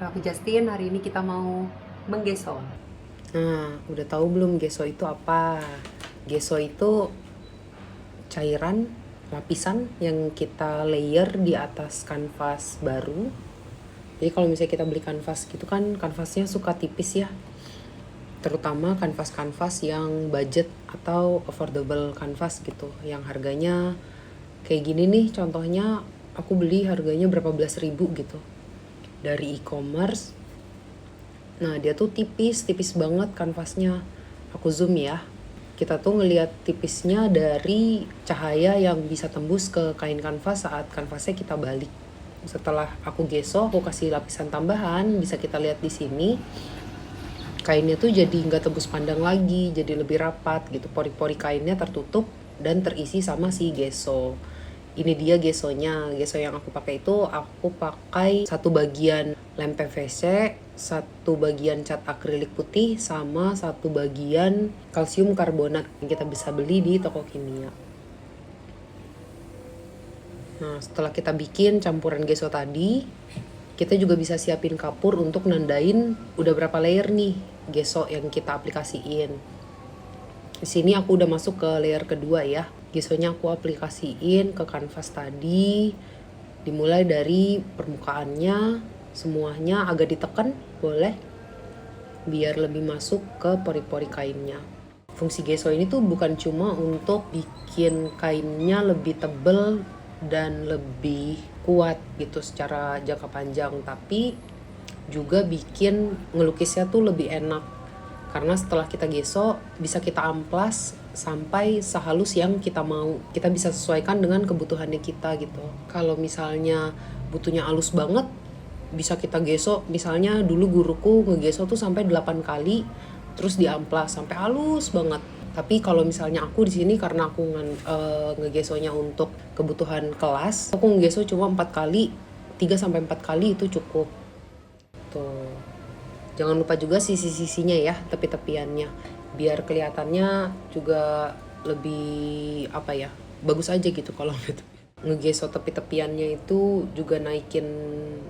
Aku Justin, hari ini kita mau menggeso. Nah, udah tahu belum gesso itu apa? Gesso itu cairan, lapisan yang kita layer di atas kanvas baru. Jadi kalau misalnya kita beli kanvas gitu kan, kanvasnya suka tipis ya. Terutama kanvas-kanvas yang budget atau affordable kanvas gitu. Yang harganya kayak gini nih, contohnya aku beli harganya berapa belas ribu gitu. Dari e-commerce. Nah, dia tuh tipis banget kanvasnya. Aku zoom ya. Kita tuh ngelihat tipisnya dari cahaya yang bisa tembus ke kain kanvas saat kanvasnya kita balik. Setelah aku gesso, aku kasih lapisan tambahan, bisa kita lihat di sini. Kainnya tuh jadi nggak tembus pandang lagi, jadi lebih rapat gitu. Pori-pori kainnya tertutup dan terisi sama si gesso. Ini dia gessonya. Gesso yang aku pakai itu aku pakai satu bagian lem PVC, satu bagian cat akrilik putih, sama satu bagian kalsium karbonat yang kita bisa beli di toko kimia. Nah, setelah kita bikin campuran gesso tadi, kita juga bisa siapin kapur untuk nandain udah berapa layer nih gesso yang kita aplikasiin. Di sini aku udah masuk ke layer kedua ya. Gessonya aku aplikasiin ke kanvas tadi. Dimulai dari permukaannya, semuanya agak ditekan, boleh. Biar lebih masuk ke pori-pori kainnya. Fungsi gesso ini tuh bukan cuma untuk bikin kainnya lebih tebal dan lebih kuat gitu secara jangka panjang, tapi juga bikin ngelukisnya tuh lebih enak. Karena setelah kita gesso, bisa kita amplas sampai sehalus yang kita mau. Kita bisa sesuaikan dengan kebutuhannya kita gitu. Kalau misalnya butuhnya halus banget, bisa kita gesso. Misalnya dulu guruku ngegesso tuh sampai 8 kali, terus diamplas sampai halus banget. Tapi kalau misalnya aku di sini karena aku ngegessonya untuk kebutuhan kelas, aku ngegesso cuma 4 kali, 3 sampai 4 kali itu cukup. Tuh. Jangan lupa juga sisi-sisinya ya, tepi-tepiannya. Biar kelihatannya juga lebih bagus aja gitu kalau gitu. Ngegeso tepi-tepiannya itu juga naikin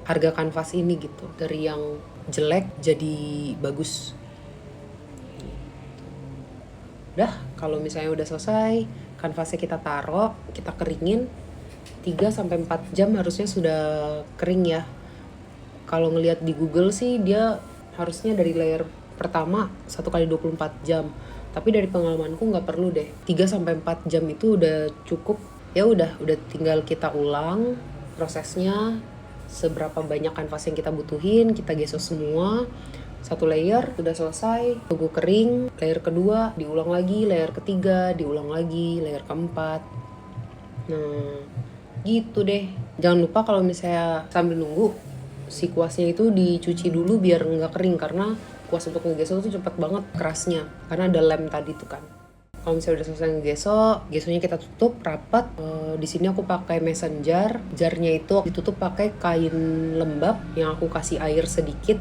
harga kanvas ini gitu. Dari yang jelek jadi bagus. Udah, kalau misalnya udah selesai, kanvasnya kita taruh, kita keringin 3 sampai 4 jam harusnya sudah kering ya. Kalau ngelihat di Google sih dia harusnya dari layer pertama 1 kali 24 jam. Tapi dari pengalamanku nggak perlu deh. 3 sampai 4 jam itu udah cukup. Ya udah tinggal kita ulang prosesnya seberapa banyak kanvas yang kita butuhin, kita gesso semua. Satu layer udah selesai, tunggu kering, layer kedua diulang lagi, layer ketiga diulang lagi, layer keempat. Nah, gitu deh. Jangan lupa kalau misalnya sambil nunggu si kuasnya itu dicuci dulu biar nggak kering, karena kuas untuk ngegeso tuh cepet banget kerasnya karena ada lem tadi tuh kan. Kalau misalnya udah selesai ngegeso, gesonya kita tutup rapat. Di sini aku pakai mason jar. Jarnya itu ditutup pakai kain lembab yang aku kasih air sedikit,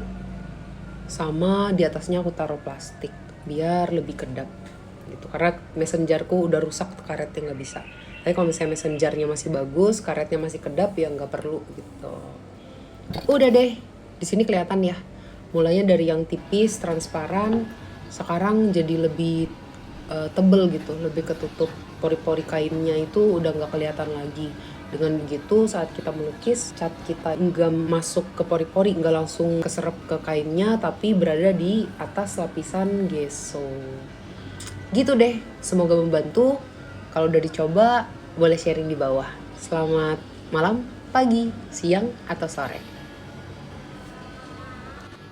sama di atasnya aku taruh plastik biar lebih kedap gitu. Karena mason jarku udah rusak, karetnya nggak bisa. Tapi kalau misalnya mason jarnya masih bagus, karetnya masih kedap, ya nggak perlu gitu. Udah deh, di sini kelihatan ya. Mulainya dari yang tipis, transparan, sekarang jadi lebih tebel gitu, lebih ketutup. Pori-pori kainnya itu udah nggak kelihatan lagi. Dengan begitu, saat kita melukis, cat kita nggak masuk ke pori-pori, nggak langsung keserap ke kainnya, tapi berada di atas lapisan gesso. Gitu deh, semoga membantu. Kalau udah dicoba, boleh sharing di bawah. Selamat malam, pagi, siang, atau sore.